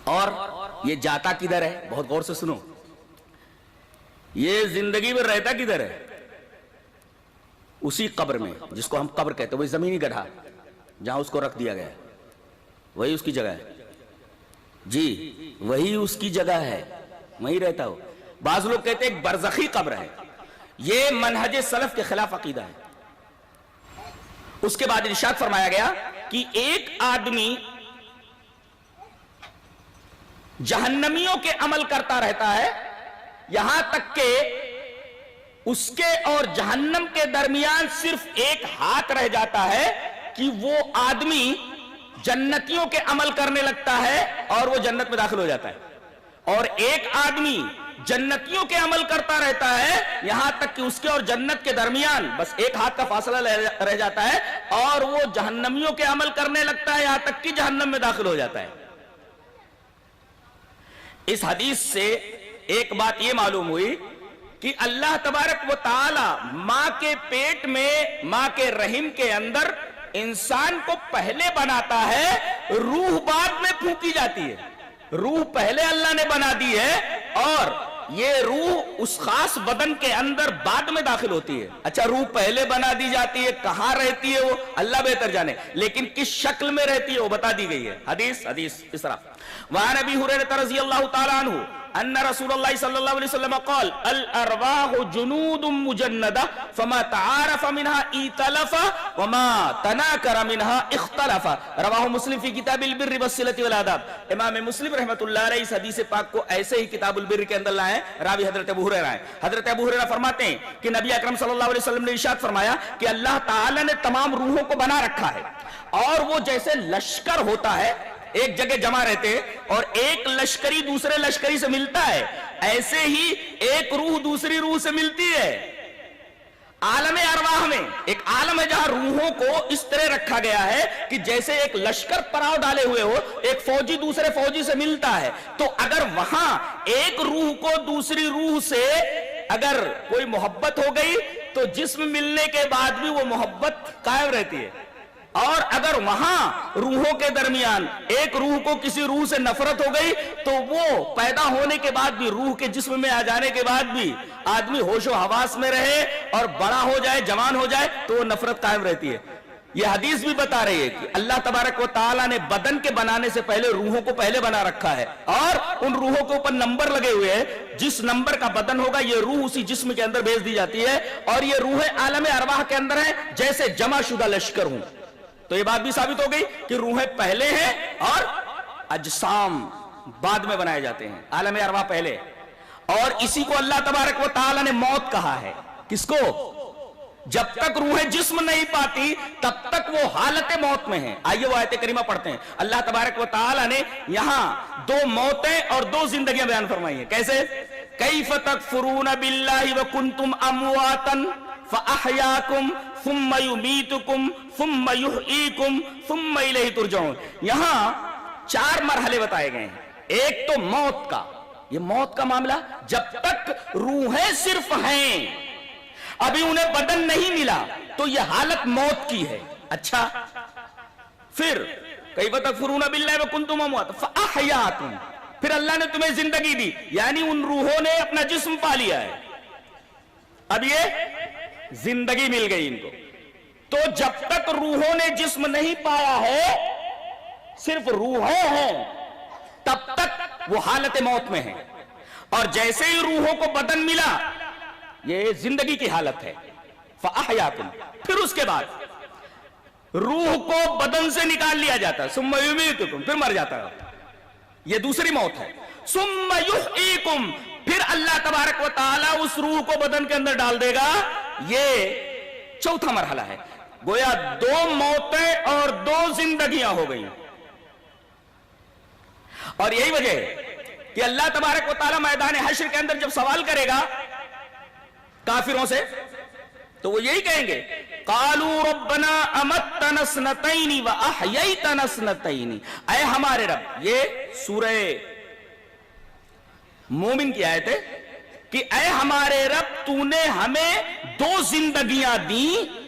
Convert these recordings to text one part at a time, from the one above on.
اور یہ جاتا کدھر ہے؟ بہت غور سے سنو، یہ زندگی میں رہتا کدھر ہے؟ اسی قبر میں، جس کو ہم قبر کہتے ہیں، وہی زمینی گڑھا جہاں اس کو رکھ دیا گیا ہے، وہی اس کی جگہ ہے جی، وہی اس کی جگہ ہے، وہی رہتا ہو۔ بعض لوگ کہتے ہیں ایک برزخی قبر ہے، یہ منہج سلف کے خلاف عقیدہ ہے۔ اس کے بعد ارشاد فرمایا گیا کہ ایک آدمی جہنمیوں کے عمل کرتا رہتا ہے یہاں تک کہ اس کے اور جہنم کے درمیان صرف ایک ہاتھ رہ جاتا ہے کہ وہ آدمی جنتیوں کے عمل کرنے لگتا ہے اور وہ جنت میں داخل ہو جاتا ہے، اور ایک آدمی جنتیوں کے عمل کرتا رہتا ہے یہاں تک کہ اس کے اور جنت کے درمیان بس ایک ہاتھ کا فاصلہ رہ جاتا ہے اور وہ جہنمیوں کے عمل کرنے لگتا ہے یہاں تک کہ جہنم میں داخل ہو جاتا ہے۔ اس حدیث سے ایک بات یہ معلوم ہوئی کہ اللہ تبارک و تعالی ماں کے پیٹ میں، ماں کے رحم کے اندر انسان کو پہلے بناتا ہے، روح بعد میں پھونکی جاتی ہے۔ روح پہلے اللہ نے بنا دی ہے اور یہ روح اس خاص بدن کے اندر بعد میں داخل ہوتی ہے۔ اچھا، روح پہلے بنا دی جاتی ہے، کہاں رہتی ہے وہ اللہ بہتر جانے، لیکن کس شکل میں رہتی ہے وہ بتا دی گئی ہے۔ حدیث اس طرح وعن ابی ہریرہ رضی اللہ تعالی عنہ ان رسول اللہ صلی اللہ علیہ وسلم قال الارواح جنود مجندہ فما تعارف منها ائتلف وما تناکر منها اختلف، رواہ مسلم فی کتاب البر والصلۃ والآداب۔ امام مسلم رحمۃ اللہ علیہ اس حدیث پاک کو ایسے ہی کتاب البر کے اندر لائے، راوی حضرت ابو ہریرہ ہیں۔ حضرت ابو ہریرہ فرماتے ہیں کہ نبی اکرم صلی اللہ علیہ وسلم نے ارشاد فرمایا کہ اللہ تعالی نے تمام روحوں کو بنا رکھا ہے، اور وہ جیسے لشکر ہوتا ہے ایک جگہ جمع رہتے ہیں اور ایک لشکری دوسرے لشکری سے ملتا ہے، ایسے ہی ایک روح دوسری روح سے ملتی ہے۔ عالم ارواح میں ایک عالم ہے جہاں روحوں کو اس طرح رکھا گیا ہے کہ جیسے ایک لشکر پڑاؤ ڈالے ہوئے ہو، ایک فوجی دوسرے فوجی سے ملتا ہے، تو اگر وہاں ایک روح کو دوسری روح سے اگر کوئی محبت ہو گئی تو جسم ملنے کے بعد بھی وہ محبت قائم رہتی ہے، اور اگر وہاں روحوں کے درمیان ایک روح کو کسی روح سے نفرت ہو گئی تو وہ پیدا ہونے کے بعد بھی، روح کے جسم میں آ جانے کے بعد بھی آدمی ہوش و حواس میں رہے اور بڑا ہو جائے، جوان ہو جائے تو وہ نفرت قائم رہتی ہے۔ یہ حدیث بھی بتا رہی ہے کہ اللہ تبارک و تعالیٰ نے بدن کے بنانے سے پہلے روحوں کو پہلے بنا رکھا ہے، اور ان روحوں کے اوپر نمبر لگے ہوئے ہیں، جس نمبر کا بدن ہوگا یہ روح اسی جسم کے اندر بھیج دی جاتی ہے، اور یہ روحیں عالم ارواح کے اندر ہیں جیسے جمع شدہ لشکر ہوں۔ تو یہ بات بھی ثابت ہو گئی کہ روحیں پہلے ہیں اور اجسام بعد میں بنائے جاتے ہیں، عالم ارواح پہلے۔ اور اسی کو اللہ تبارک و تعالی نے موت کہا ہے۔ کس کو؟ جب تک روحیں جسم نہیں پاتی تب تک وہ حالت موت میں ہیں۔ آئیے وہ آیت کریمہ پڑھتے ہیں۔ اللہ تبارک و تعالی نے یہاں دو موتیں اور دو زندگیاں بیان فرمائی ہیں۔ کیسے؟ کیف تکفرون باللہ وکنتم امواتا فاحیاکم ثم یمیتکم ثم یحییکم ثم الیہ ترجعون۔ یہاں چار مرحلے بتائے گئے ہیں۔ ایک تو موت کا، یہ موت کا معاملہ جب تک روحیں صرف ہیں، ابھی انہیں بدن نہیں ملا تو یہ حالت موت کی ہے۔ اچھا، پھر کیف تکفرون باللہ وکنتم امواتا فاحیاکم، پھر اللہ نے تمہیں زندگی دی، یعنی ان روحوں نے اپنا جسم پا لیا ہے، اب یہ زندگی مل گئی ان کو۔ تو جب تک روحوں نے جسم نہیں پایا ہے، صرف روحیں ہیں، تب تک وہ حالت موت میں ہیں، اور جیسے ہی روحوں کو بدن ملا یہ زندگی کی حالت ہے۔ فاحیاکم، پھر اس کے بعد روح کو بدن سے نکال لیا جاتا ہے، ثم یمیتکم، پھر مر جاتا ہے، یہ دوسری موت ہے۔ ثم یحییکم، پھر اللہ تبارک و تعالیٰ اس روح کو بدن کے اندر ڈال دے گا، یہ چوتھا مرحلہ ہے۔ گویا دو موتیں اور دو زندگیاں ہو گئی، اور یہی وجہ ہے کہ اللہ تبارک و تعالیٰ میدان حشر کے اندر جب سوال کرے گا کافروں سے تو وہ یہی کہیں گے، قالوا ربنا امتنا اثنتین واحییتنا اثنتین، اے ہمارے رب، یہ سورہ مومن کی آیت ہے کہ اے ہمارے رب تو نے ہمیں دو زندگیاں دیں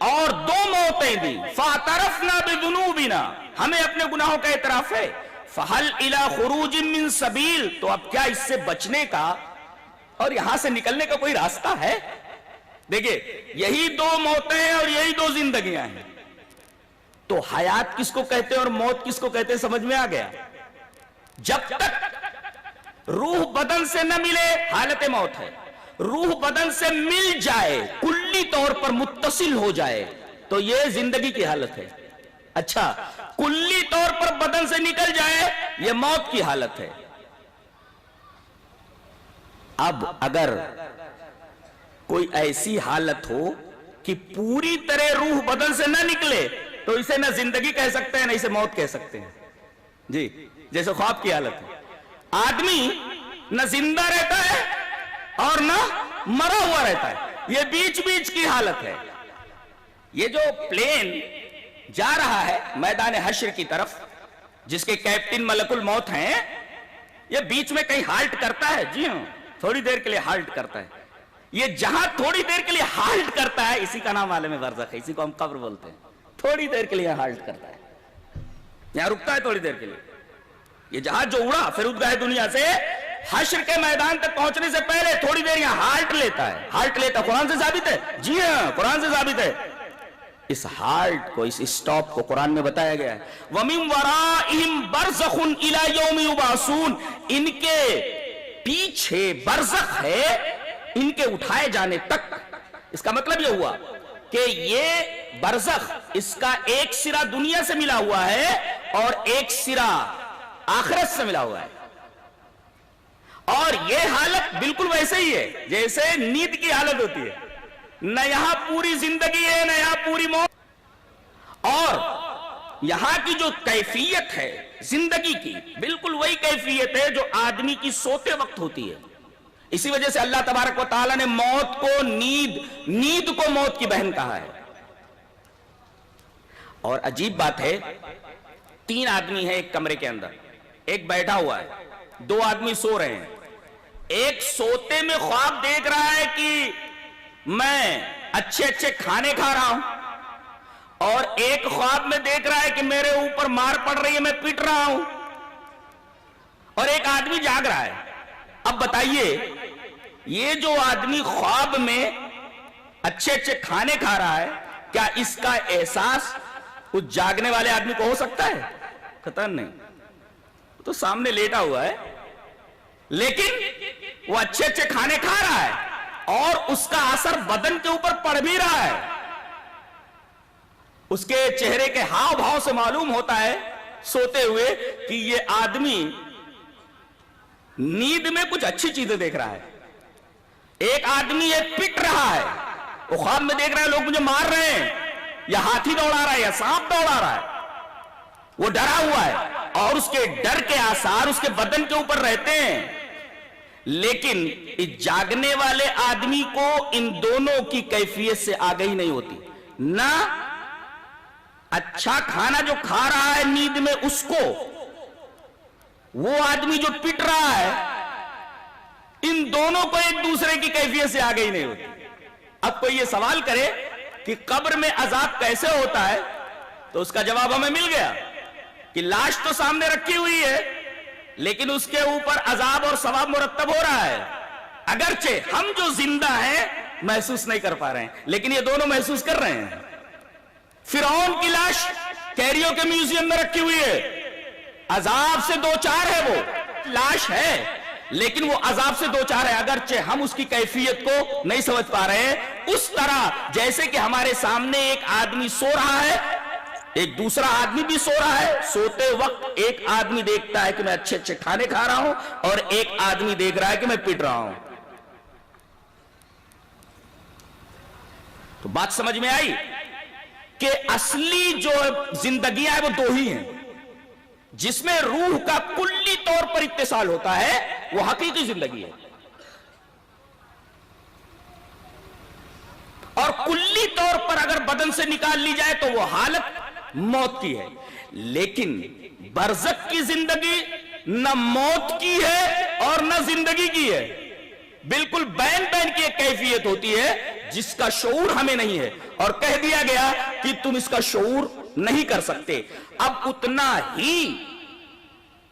اور دو موتیں دیں، فاعترفنا بذنوبنا، ہمیں اپنے گناہوں کا اعتراف ہے، فہل الی خروج من سبیل، تو اب کیا اس سے بچنے کا اور یہاں سے نکلنے کا کوئی راستہ ہے؟ دیکھیں یہی دو موتیں ہیں اور یہی دو زندگیاں ہیں، تو حیات کس کو کہتے ہیں اور موت کس کو کہتے ہیں سمجھ میں آ گیا؟ جب تک روح بدن سے نہ ملے حالت موت ہے، روح بدن سے مل جائے، کلی طور پر متصل ہو جائے تو یہ زندگی کی حالت ہے۔ اچھا کلی طور پر بدن سے نکل جائے یہ موت کی حالت ہے۔ اب اگر کوئی ایسی حالت ہو کہ پوری طرح روح بدن سے نہ نکلے تو اسے نہ زندگی کہہ سکتے ہیں نہ اسے موت کہہ سکتے ہیں، جی جیسے خواب کی حالت ہے۔ آدمی نہ زندہ رہتا ہے اور نہ مرا ہوا رہتا ہے، یہ بیچ بیچ کی حالت ہے۔ یہ جو پلین جا رہا ہے میدان حشر کی طرف، جس کے کیپٹن ملک الموت ہیں، یہ بیچ میں کہیں ہالٹ کرتا ہے؟ جی ہاں، تھوڑی دیر کے لیے ہالٹ کرتا ہے۔ یہ جہاں تھوڑی دیر کے لیے ہالٹ کرتا ہے اسی کا نام عالم برزخ ہے، اسی کو ہم قبر بولتے ہیں۔ تھوڑی دیر کے لیے ہالٹ کرتا ہے، یہاں رکتا ہے تھوڑی دیر کے لیے۔ یہ جہاز جو اڑا فرودگاہ دنیا سے حشر کے میدان تک پہنچنے سے پہلے تھوڑی دیر یہاں ہالٹ لیتا ہے۔ ہالٹ لیتا قرآن سے ثابت ہے، جی ہاں قرآن سے ثابت ہے۔ اس ہالٹ کو، اس اسٹاپ کو قرآن میں بتایا گیا ہے، وَمِن وَرَائِهِمْ بَرْزَخٌ إِلَى يَوْمِ يُبْعَثُونَ، ان کے پیچھے برزخ ہے ان کے اٹھائے جانے تک۔ اس کا مطلب یہ ہوا کہ یہ برزخ، اس کا ایک سرا دنیا سے ملا ہوا ہے اور ایک سرا آخرت سے ملا ہوا ہے، اور یہ حالت بالکل ویسے ہی ہے جیسے نیند کی حالت ہوتی ہے، نہ یہاں پوری زندگی ہے نہ یہاں پوری موت، اور یہاں کی جو کیفیت ہے زندگی کی بالکل وہی کیفیت ہے جو آدمی کی سوتے وقت ہوتی ہے۔ اسی وجہ سے اللہ تبارک و تعالیٰ نے موت کو نیند کو موت کی بہن کہا ہے۔ اور عجیب بات ہے، 3 آدمی ہیں ایک کمرے کے اندر، ایک بیٹھا ہوا ہے، 2 آدمی سو رہے ہیں۔ ایک سوتے میں خواب دیکھ رہا ہے کہ میں اچھے اچھے کھانے کھا رہا ہوں، اور ایک خواب میں دیکھ رہا ہے کہ میرے اوپر مار پڑ رہی ہے، میں پٹ رہا ہوں، اور ایک آدمی جاگ رہا ہے۔ اب بتائیے یہ جو آدمی خواب میں اچھے اچھے کھانے کھا رہا ہے، کیا اس کا احساس اس جاگنے والے آدمی کو ہو سکتا ہے؟ قطعاً نہیں، تو سامنے لیٹا ہوا ہے، لیکن وہ اچھے اچھے کھانے کھا رہا ہے اور اس کا اثر بدن کے اوپر پڑ بھی رہا ہے۔ اس کے چہرے کے ہاؤ بھاؤ سے معلوم ہوتا ہے سوتے ہوئے کہ یہ آدمی نیند میں کچھ اچھی چیزیں دیکھ رہا ہے۔ ایک آدمی یہ پٹ رہا ہے، وہ خواب میں دیکھ رہا ہے لوگ مجھے مار رہے ہیں، یا ہاتھی دوڑا رہا ہے یا سانپ دوڑا رہا ہے، وہ ڈرا ہوا ہے اور اس کے ڈر کے آثار اس کے بدن کے اوپر رہتے ہیں۔ لیکن اس جاگنے والے آدمی کو ان دونوں کی کیفیت سے آگہی نہیں ہوتی، نہ اچھا کھانا جو کھا رہا ہے نیند میں اس کو، وہ آدمی جو پٹ رہا ہے، ان دونوں کو ایک دوسرے کی کیفیت سے آگہی نہیں ہوتی۔ اب کوئی یہ سوال کرے کہ قبر میں عذاب کیسے ہوتا ہے، تو اس کا جواب ہمیں مل گیا کہ لاش تو سامنے رکھی ہوئی ہے لیکن اس کے اوپر عذاب اور ثواب مرتب ہو رہا ہے۔ اگرچہ ہم جو زندہ ہیں محسوس نہیں کر پا رہے ہیں، لیکن یہ دونوں محسوس کر رہے ہیں۔ فرعون کی لاش کیریو کے میوزیم میں رکھی ہوئی ہے، عذاب سے دوچار ہے، وہ لاش ہے لیکن وہ عذاب سے دوچار ہے، اگرچہ ہم اس کی کیفیت کو نہیں سمجھ پا رہے ہیں۔ اس طرح جیسے کہ ہمارے سامنے ایک آدمی سو رہا ہے، ایک دوسرا آدمی بھی سو رہا ہے، سوتے وقت ایک آدمی دیکھتا ہے کہ میں اچھے اچھے کھانے کھا رہا ہوں اور ایک آدمی دیکھ رہا ہے کہ میں پٹ رہا ہوں۔ تو بات سمجھ میں آئی کہ اصلی جو زندگیاں ہیں وہ 2 ہی ہیں، جس میں روح کا کلی طور پر اتصال ہوتا ہے، وہ حقیقی زندگی ہے، اور کلی طور پر اگر بدن سے نکال لی جائے تو وہ حالت موت کی ہے۔ لیکن برزخ کی زندگی نہ موت کی ہے اور نہ زندگی کی ہے، بالکل بین بین کی ایک کیفیت ہوتی ہے جس کا شعور ہمیں نہیں ہے، اور کہہ دیا گیا کہ تم اس کا شعور نہیں کر سکتے۔ اب اتنا ہی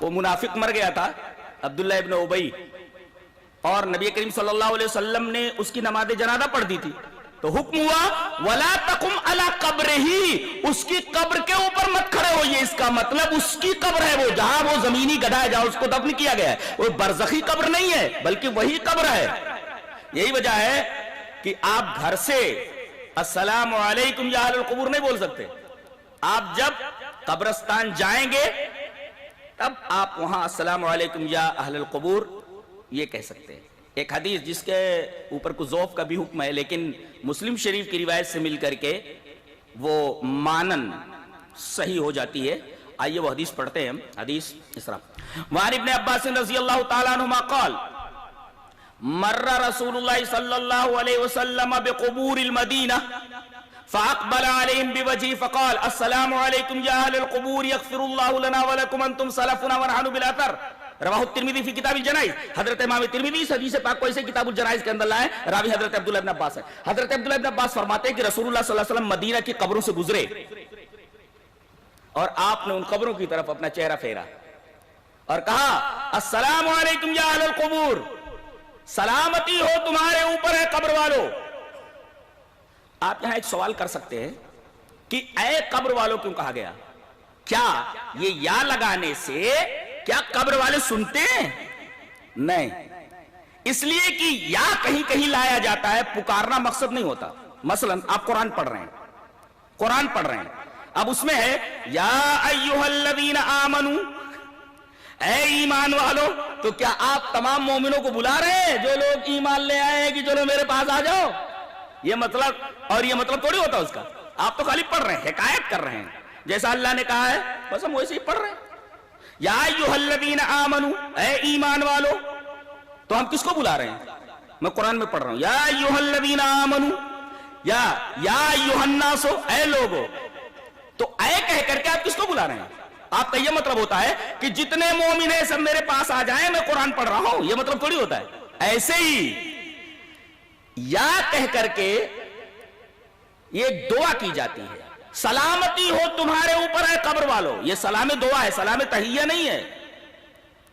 وہ منافق مر گیا تھا عبداللہ ابن ابی، اور نبی کریم صلی اللہ علیہ وسلم نے اس کی نماز جنازہ پڑھ دی تھی، تو حکم ہوا وَلَا تَقُمْ عَلَىٰ قَبْرِهِ، اس کی قبر کے اوپر مت کھڑے ہوئیے۔ اس کا مطلب اس کی قبر ہے وہ، جہاں وہ زمینی گدھا ہے، جہاں اس کو دفن کیا گیا ہے، وہ برزخی قبر نہیں ہے بلکہ وہی قبر ہے۔ یہی وجہ ہے کہ آپ گھر سے السلام علیکم یا اہل القبور نہیں بول سکتے، آپ جب قبرستان جائیں گے تب آپ وہاں السلام علیکم یا اہل القبور یہ کہہ سکتے ہیں۔ ایک حدیث جس کے اوپر کو ذوف کا بھی حکم ہے، لیکن مسلم شریف کی روایت سے مل کر کے وہ مانن صحیح ہو جاتی ہے، آئیے وہ حدیث پڑھتے ہیں ہم۔ حدیث اس طرح، وعن ابن عباس رضی اللہ تعالیٰ عنہما قال مر رسول اللہ صلی اللہ علیہ وسلم بقبور المدینہ فاقبل علیہم بوجہہ فقال السلام علیکم یا اہل القبور یغفر اللہ لنا ولکم انتم سلفنا ونحن بالاثر، رواہ الترمذی فی کتاب الجنائز۔ حضرت امام ترمذی اس حدیث پاک کو ایسے کتاب الجنائز کے اندر لائے، راوی حضرت عبداللہ ابن عباس ہے۔ حضرت عبداللہ ابن عباس فرماتے ہیں کہ رسول اللہ صلی اللہ علیہ وسلم مدینہ کی قبروں سے گزرے اور آپ نے ان قبروں کی طرف اپنا چہرہ پھیرا اور کہا السلام علیکم یا اہل القبور، سلامتی ہو تمہارے اوپر ہے قبر والو۔ آپ یہاں ایک سوال کر سکتے ہیں کہ اے قبر والوں کیوں کہا گیا؟ کیا یہ یا لگانے سے کیا قبر والے سنتے ہیں؟ نہیں، اس لیے کہ یا کہیں کہیں لایا جاتا ہے، پکارنا مقصد نہیں ہوتا۔ مثلا آپ قرآن پڑھ رہے ہیں، اب اس میں ہے یا ایھا الذین آمنو، اے ایمان والو، تو کیا آپ تمام مومنوں کو بلا رہے ہیں جو لوگ ایمان لے آئے ہیں کہ چلو میرے پاس آ جاؤ؟ یہ مطلب، اور یہ مطلب تھوڑی ہوتا اس کا، آپ تو خالی پڑھ رہے ہیں، حکایت کر رہے ہیں، جیسا اللہ نے کہا ہے بس ہم ویسے ہی پڑھ رہے ہیں۔ یا ایھا الذین آمنو، اے ایمان والو، تو ہم کس کو بلا رہے ہیں؟ میں قرآن میں پڑھ رہا ہوں یا ایھا الذین آمنو، یا ایھا الناس، اے لوگو، تو اے کہہ کر کے آپ کس کو بلا رہے ہیں؟ آپ کا یہ مطلب ہوتا ہے کہ جتنے مومن ہیں سب میرے پاس آ جائیں، میں قرآن پڑھ رہا ہوں، یہ مطلب تھوڑی ہوتا ہے۔ ایسے ہی یا کہہ کر کے یہ دعا کی جاتی ہے، سلامتی ہو تمہارے اوپر ہے قبر والو، یہ سلام دعا ہے، سلام تحیہ نہیں ہے۔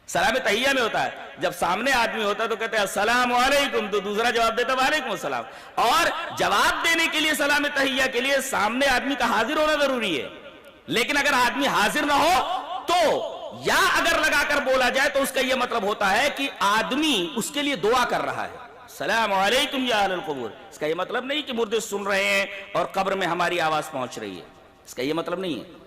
سلام تحیہ میں ہوتا ہے جب سامنے آدمی ہوتا تو کہتے ہیں السلام علیکم، تو دوسرا جواب دیتا وعلیکم السلام، اور جواب دینے کے لیے سلام تحیہ کے لیے سامنے آدمی کا حاضر ہونا ضروری ہے، لیکن اگر آدمی حاضر نہ ہو تو یا اگر لگا کر بولا جائے تو اس کا یہ مطلب ہوتا ہے کہ آدمی اس کے لیے دعا کر رہا ہے، السلام علیکم یا اہل القبور۔ اس کا یہ مطلب نہیں کہ مردے سن رہے ہیں اور قبر میں ہماری آواز پہنچ رہی ہے، اس کا یہ مطلب نہیں ہے۔